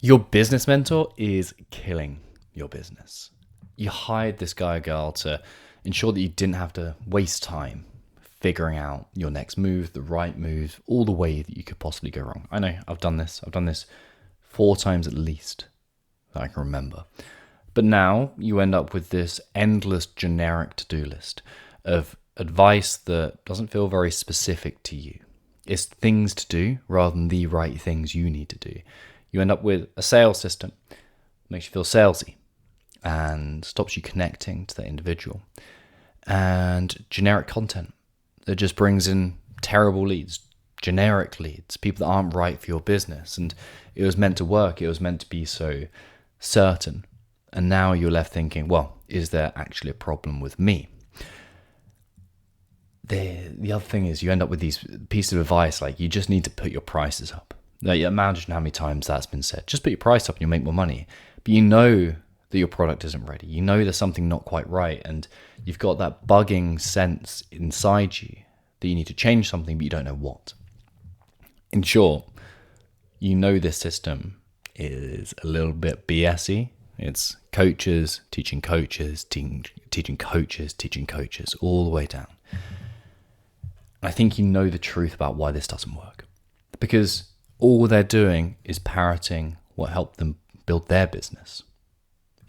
Your business mentor is killing your business. You hired this guy or girl to ensure that you didn't have to waste time figuring out your next move, the right move, all the way that you could possibly go wrong. I know, I've done this 4 times at least that I can remember. But now you end up with this endless generic to-do list of advice that doesn't feel very specific to you. It's things to do rather than the right things you need to do. You end up with a sales system that makes you feel salesy and stops you connecting to that individual. And generic content that just brings in terrible leads, generic leads, people that aren't right for your business. And it was meant to work. It was meant to be so certain. And now you're left thinking, well, is there actually a problem with me? The other thing is you end up with these pieces of advice like you just need to put your prices up. Like, imagine how many times that's been said. Just put your price up and you'll make more money. But you know that your product isn't ready. You know there's something not quite right. And you've got that bugging sense inside you that you need to change something, but you don't know what. In short, you know this system is a little bit BS-y. It's coaches teaching coaches, teaching coaches, teaching coaches, all the way down. I think you know the truth about why this doesn't work. Because all they're doing is parroting what helped them build their business.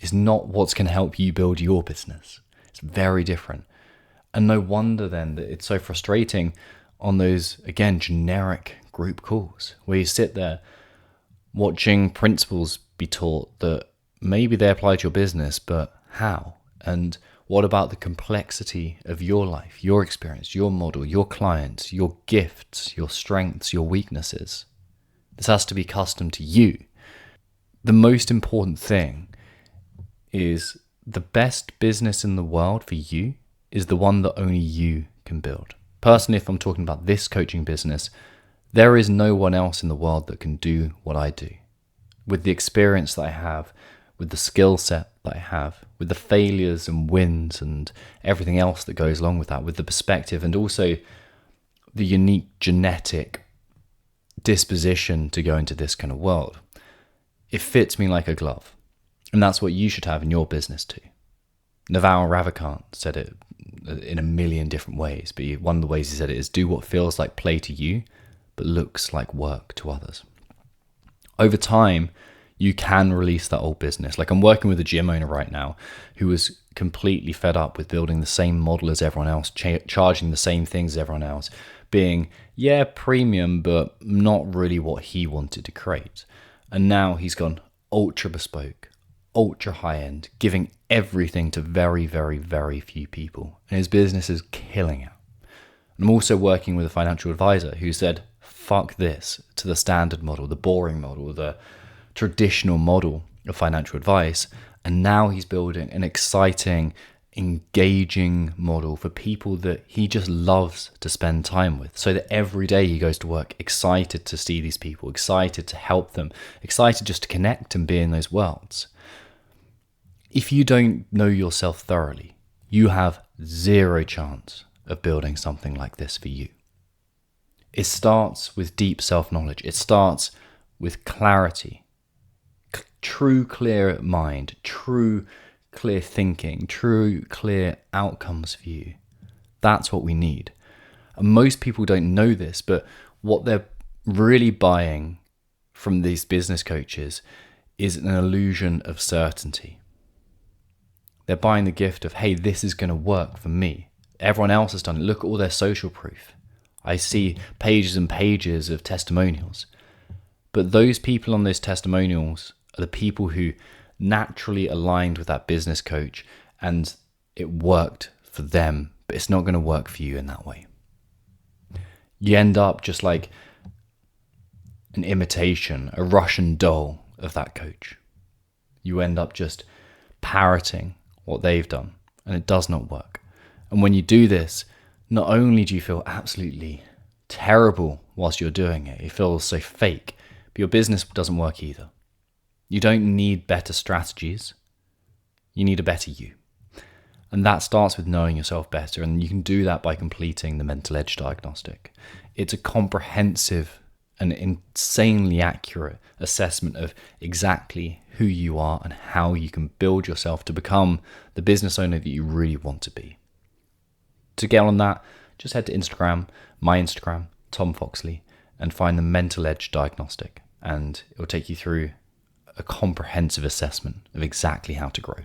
It's not what's going to help you build your business. It's very different. And no wonder then that it's so frustrating on those, again, generic group calls where you sit there watching principles be taught that maybe they apply to your business, but how? And what about the complexity of your life, your experience, your model, your clients, your gifts, your strengths, your weaknesses? This has to be custom to you. The most important thing is the best business in the world for you is the one that only you can build. Personally, if I'm talking about this coaching business, there is no one else in the world that can do what I do. With the experience that I have, with the skill set that I have, with the failures and wins and everything else that goes along with that, with the perspective and also the unique genetic disposition to go into this kind of world. It fits me like a glove. And that's what you should have in your business too. Naval Ravikant said it in a million different ways, but one of the ways he said it is do what feels like play to you, but looks like work to others. Over time, you can release that old business. Like I'm working with a gym owner right now who was completely fed up with building the same model as everyone else, charging the same things as everyone else, being, premium, but not really what he wanted to create. And now he's gone ultra bespoke, ultra high end, giving everything to very, very, very few people. And his business is killing it. I'm also working with a financial advisor who said, fuck this to the standard model, the boring model, the traditional model of financial advice. And now he's building an exciting, engaging model for people that he just loves to spend time with. So that every day he goes to work excited to see these people, excited to help them, excited just to connect and be in those worlds. If you don't know yourself thoroughly, you have zero chance of building something like this for you. It starts with deep self-knowledge. It starts with clarity, true clear mind, true clear thinking, true clear outcomes for you. That's what we need. And most people don't know this, but what they're really buying from these business coaches is an illusion of certainty. They're buying the gift of, hey, this is going to work for me. Everyone else has done it. Look at all their social proof. I see pages and pages of testimonials. But those people on those testimonials are the people who naturally aligned with that business coach and it worked for them, but it's not going to work for you in that way. You end up just like an imitation, a Russian doll of that coach. You end up just parroting what they've done, and it does not work. And when you do this, not only do you feel absolutely terrible whilst you're doing it, it feels so fake, but your business doesn't work either. You don't need better strategies. You need a better you. And that starts with knowing yourself better, and you can do that by completing the mental edge diagnostic. It's a comprehensive an insanely accurate assessment of exactly who you are and how you can build yourself to become the business owner that you really want to be. To get on that, just head to Instagram, my Instagram, Tom Foxley, and find the Mental Edge Diagnostic, and it will take you through a comprehensive assessment of exactly how to grow.